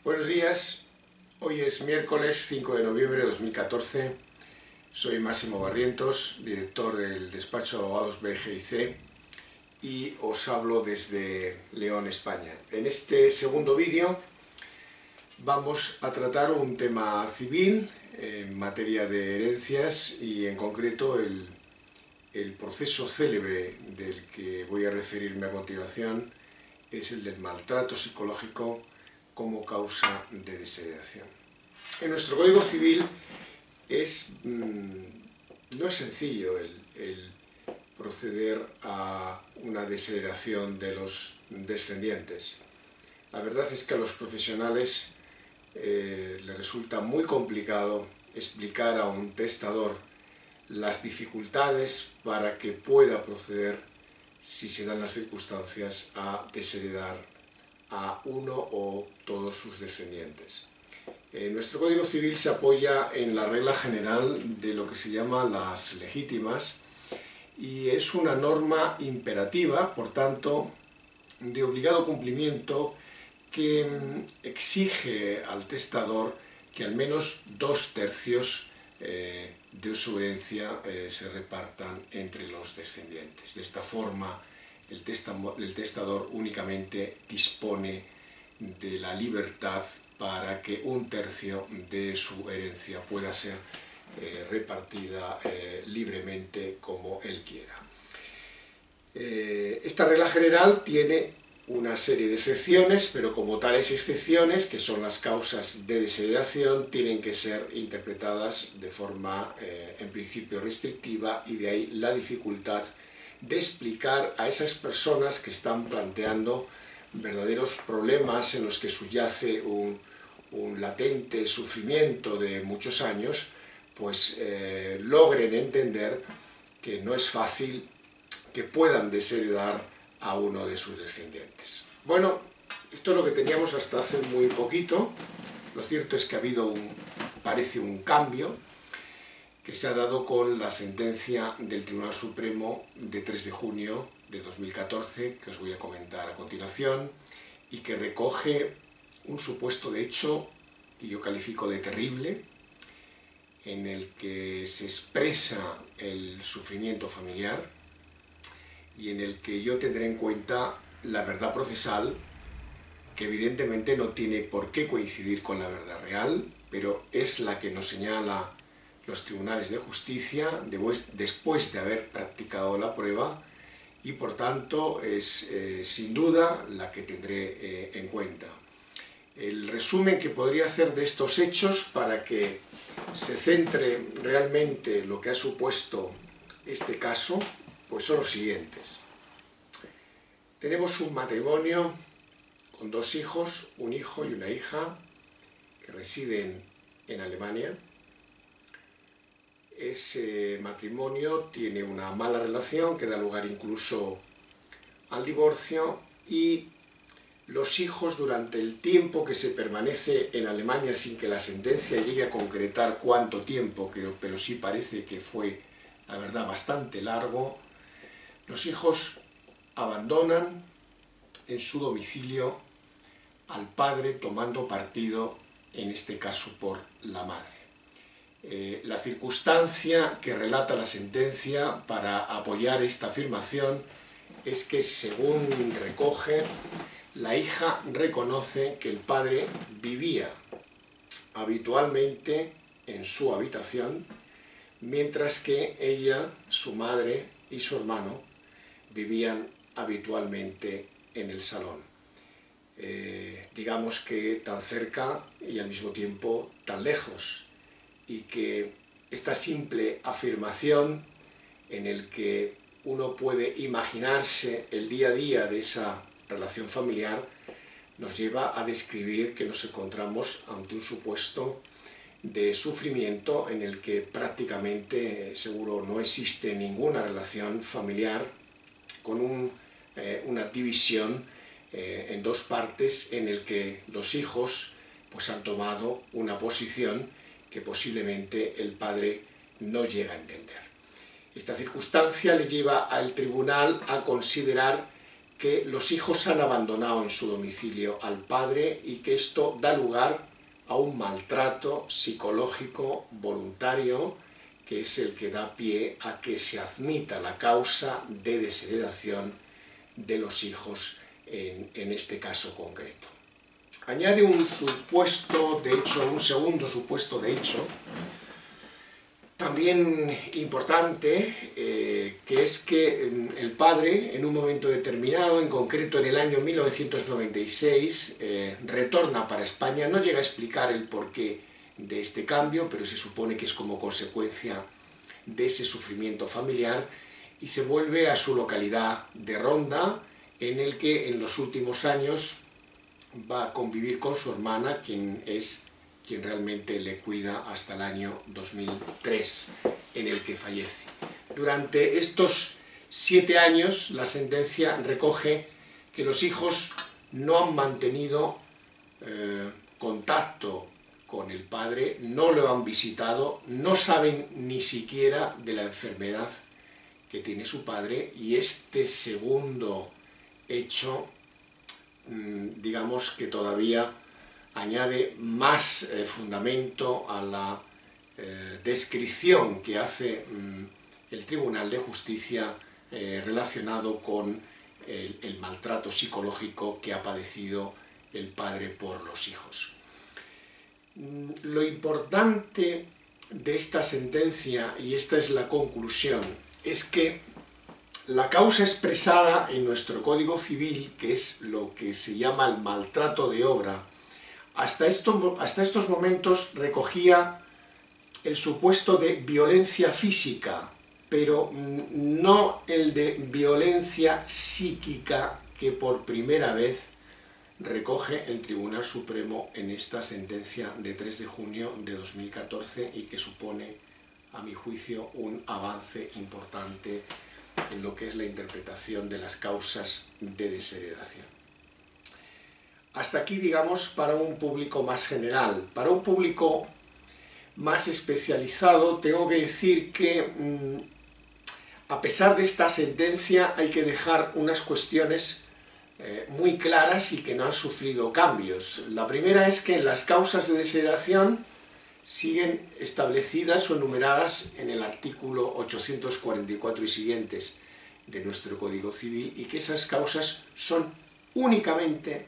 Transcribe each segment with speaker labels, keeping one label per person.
Speaker 1: Buenos días, hoy es miércoles 5 de noviembre de 2014, soy Máximo Barrientos, director del despacho de abogados BGIC y os hablo desde León, España. En este segundo vídeo vamos a tratar un tema civil en materia de herencias y en concreto el proceso célebre del que voy a referirme a continuación es el del maltrato psicológico como causa de desheredación. En nuestro Código Civil no es sencillo el proceder a una desheredación de los descendientes. La verdad es que a los profesionales les resulta muy complicado explicar a un testador las dificultades para que pueda proceder, si se dan las circunstancias, a desheredar a uno o todos sus descendientes. Nuestro Código Civil se apoya en la regla general de lo que se llama las legítimas y es una norma imperativa, por tanto, de obligado cumplimiento que exige al testador que al menos 2/3 de su herencia se repartan entre los descendientes. De esta forma, el testador únicamente dispone de la libertad para que 1/3 de su herencia pueda ser repartida libremente como él quiera. Esta regla general tiene una serie de excepciones, pero como tales excepciones, que son las causas de desheredación, tienen que ser interpretadas de forma en principio restrictiva, y de ahí la dificultad de explicar a esas personas que están planteando verdaderos problemas en los que subyace un latente sufrimiento de muchos años, pues logren entender que no es fácil que puedan desheredar a uno de sus descendientes. Bueno, esto es lo que teníamos hasta hace muy poquito. Lo cierto es que ha habido parece un cambio que se ha dado con la sentencia del Tribunal Supremo de 3 de junio de 2014, que os voy a comentar a continuación, y que recoge un supuesto de hecho que yo califico de terrible, en el que se expresa el sufrimiento familiar y en el que yo tendré en cuenta la verdad procesal, que evidentemente no tiene por qué coincidir con la verdad real, pero es la que nos señala los tribunales de justicia después de haber practicado la prueba, y por tanto es sin duda la que tendré en cuenta. El resumen que podría hacer de estos hechos para que se centre realmente lo que ha supuesto este caso, pues son los siguientes. Tenemos un matrimonio con 2 hijos, un hijo y una hija, que residen en Alemania. Ese matrimonio tiene una mala relación que da lugar incluso al divorcio, y los hijos, durante el tiempo que se permanece en Alemania, sin que la sentencia llegue a concretar cuánto tiempo, pero sí parece que fue, la verdad, bastante largo, los hijos abandonan en su domicilio al padre, tomando partido, en este caso, por la madre. La circunstancia que relata la sentencia para apoyar esta afirmación es que, según recoge, la hija reconoce que el padre vivía habitualmente en su habitación, mientras que ella, su madre y su hermano vivían habitualmente en el salón. Digamos que tan cerca y al mismo tiempo tan lejos, y que esta simple afirmación, en el que uno puede imaginarse el día a día de esa relación familiar, nos lleva a describir que nos encontramos ante un supuesto de sufrimiento en el que prácticamente seguro no existe ninguna relación familiar, con una división en 2 partes, en el que los hijos pues han tomado una posición que posiblemente el padre no llega a entender. Esta circunstancia le lleva al tribunal a considerar que los hijos han abandonado en su domicilio al padre y que esto da lugar a un maltrato psicológico voluntario, que es el que da pie a que se admita la causa de desheredación de los hijos en este caso concreto. Añade un supuesto de hecho, un segundo supuesto de hecho, también importante, que es que el padre, en un momento determinado, en concreto en el año 1996, retorna para España. No llega a explicar el porqué de este cambio, pero se supone que es como consecuencia de ese sufrimiento familiar, y se vuelve a su localidad de Ronda, en el que en los últimos años va a convivir con su hermana, quien realmente le cuida hasta el año 2003, en el que fallece. Durante estos 7 años, la sentencia recoge que los hijos no han mantenido contacto con el padre, no lo han visitado, no saben ni siquiera de la enfermedad que tiene su padre, y este segundo hecho, digamos que todavía añade más fundamento a la descripción que hace el Tribunal de Justicia relacionado con el maltrato psicológico que ha padecido el padre por los hijos. Lo importante de esta sentencia, y esta es la conclusión, es que la causa expresada en nuestro Código Civil, que es lo que se llama el maltrato de obra, hasta estos momentos recogía el supuesto de violencia física, pero no el de violencia psíquica que por primera vez recoge el Tribunal Supremo en esta sentencia de 3 de junio de 2014 y que supone, a mi juicio, un avance importante en lo que es la interpretación de las causas de desheredación. Hasta aquí, digamos, para un público más general. Para un público más especializado, tengo que decir que, a pesar de esta sentencia, hay que dejar unas cuestiones muy claras y que no han sufrido cambios. La primera es que las causas de desheredación siguen establecidas o enumeradas en el artículo 844 y siguientes de nuestro Código Civil, y que esas causas son únicamente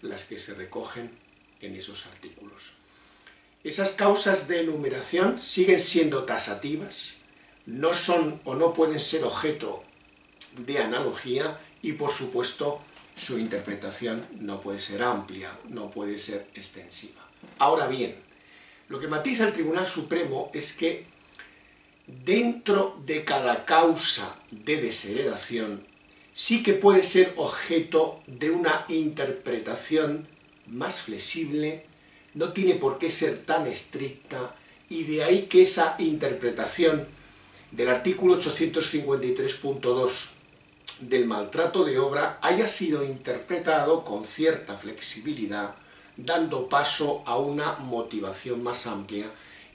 Speaker 1: las que se recogen en esos artículos. Esas causas de enumeración siguen siendo tasativas, no son o no pueden ser objeto de analogía, y por supuesto su interpretación no puede ser amplia, no puede ser extensiva. Ahora bien, lo que matiza el Tribunal Supremo es que dentro de cada causa de desheredación sí que puede ser objeto de una interpretación más flexible, no tiene por qué ser tan estricta, y de ahí que esa interpretación del artículo 853.2 del maltrato de obra haya sido interpretado con cierta flexibilidad, dando paso a una motivación más amplia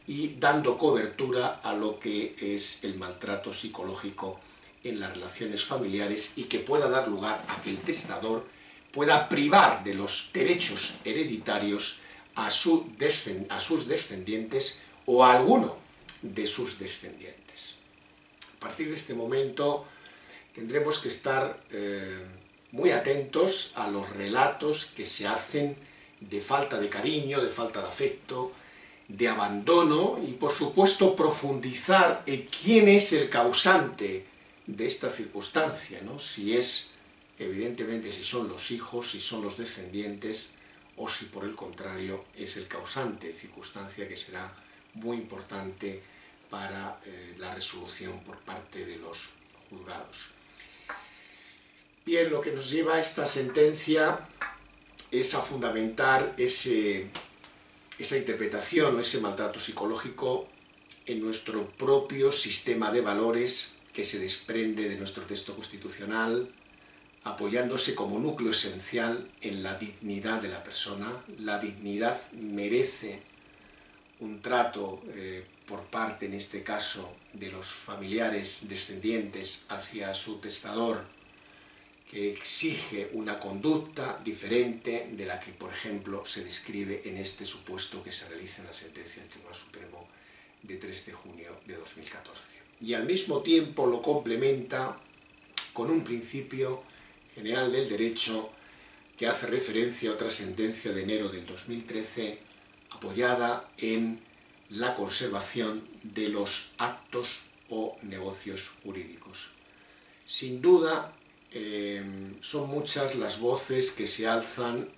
Speaker 1: y dando cobertura a lo que es el maltrato psicológico en las relaciones familiares, y que pueda dar lugar a que el testador pueda privar de los derechos hereditarios a sus descendientes o a alguno de sus descendientes. A partir de este momento tendremos que estar muy atentos a los relatos que se hacen de falta de cariño, de falta de afecto, de abandono, y por supuesto profundizar en quién es el causante de esta circunstancia, ¿no? Si es, evidentemente, si son los hijos, si son los descendientes, o si por el contrario es el causante, circunstancia que será muy importante para la resolución por parte de los juzgados. Bien, lo que nos lleva a esta sentencia es a fundamentar esa interpretación o ese maltrato psicológico en nuestro propio sistema de valores que se desprende de nuestro texto constitucional, apoyándose como núcleo esencial en la dignidad de la persona. La dignidad merece un trato por parte, en este caso, de los familiares descendientes hacia su testador, que exige una conducta diferente de la que, por ejemplo, se describe en este supuesto que se realiza en la sentencia del Tribunal Supremo de 3 de junio de 2014. Y al mismo tiempo lo complementa con un principio general del derecho que hace referencia a otra sentencia de enero del 2013 apoyada en la conservación de los actos o negocios jurídicos. Sin duda, son muchas las voces que se alzan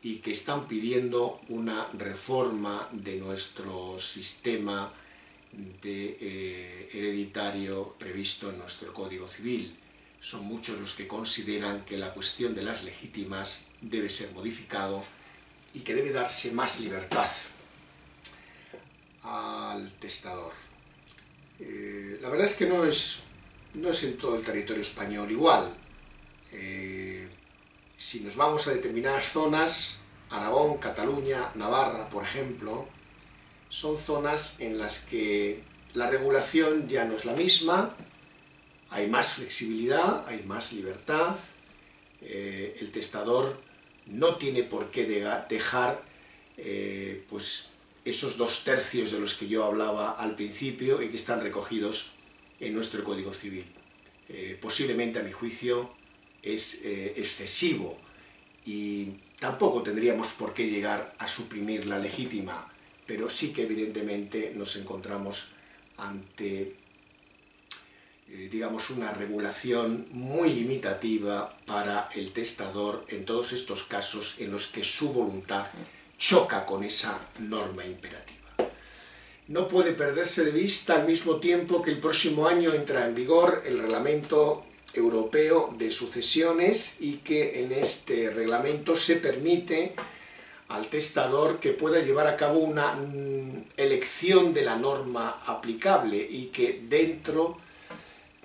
Speaker 1: y que están pidiendo una reforma de nuestro sistema hereditario previsto en nuestro Código Civil. Son muchos los que consideran que la cuestión de las legítimas debe ser modificado y que debe darse más libertad al testador. La verdad es que no es en todo el territorio español igual. Si nos vamos a determinadas zonas, Aragón, Cataluña, Navarra, por ejemplo, son zonas en las que la regulación ya no es la misma, hay más flexibilidad, hay más libertad, el testador no tiene por qué dejar pues esos 2/3 de los que yo hablaba al principio y que están recogidos en nuestro Código Civil. Posiblemente, a mi juicio, es excesivo y tampoco tendríamos por qué llegar a suprimir la legítima, pero sí que evidentemente nos encontramos ante digamos, una regulación muy limitativa para el testador en todos estos casos en los que su voluntad choca con esa norma imperativa. No puede perderse de vista al mismo tiempo que el próximo año entra en vigor el Reglamento Europeo de Sucesiones y que en este reglamento se permite al testador que pueda llevar a cabo una elección de la norma aplicable y que dentro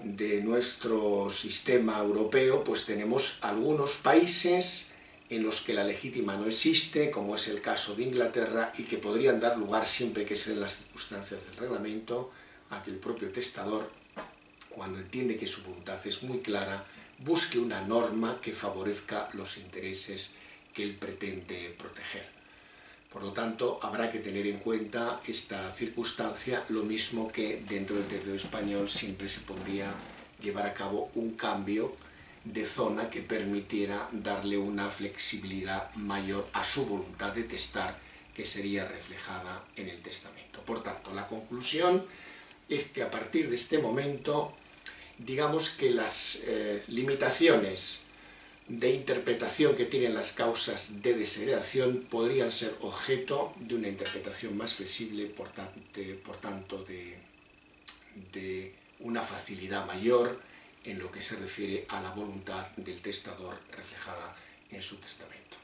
Speaker 1: de nuestro sistema europeo pues tenemos algunos países en los que la legítima no existe, como es el caso de Inglaterra, y que podrían dar lugar, siempre que se den las circunstancias del reglamento, a que el propio testador, cuando entiende que su voluntad es muy clara, busque una norma que favorezca los intereses que él pretende proteger. Por lo tanto, habrá que tener en cuenta esta circunstancia, lo mismo que dentro del territorio español siempre se podría llevar a cabo un cambio de zona que permitiera darle una flexibilidad mayor a su voluntad de testar, que sería reflejada en el testamento. Por tanto, la conclusión es que a partir de este momento, digamos que las limitaciones de interpretación que tienen las causas de desheredación podrían ser objeto de una interpretación más flexible, por tanto de una facilidad mayor en lo que se refiere a la voluntad del testador reflejada en su testamento.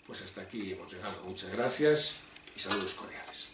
Speaker 1: Pues hasta aquí hemos llegado. Muchas gracias y saludos cordiales.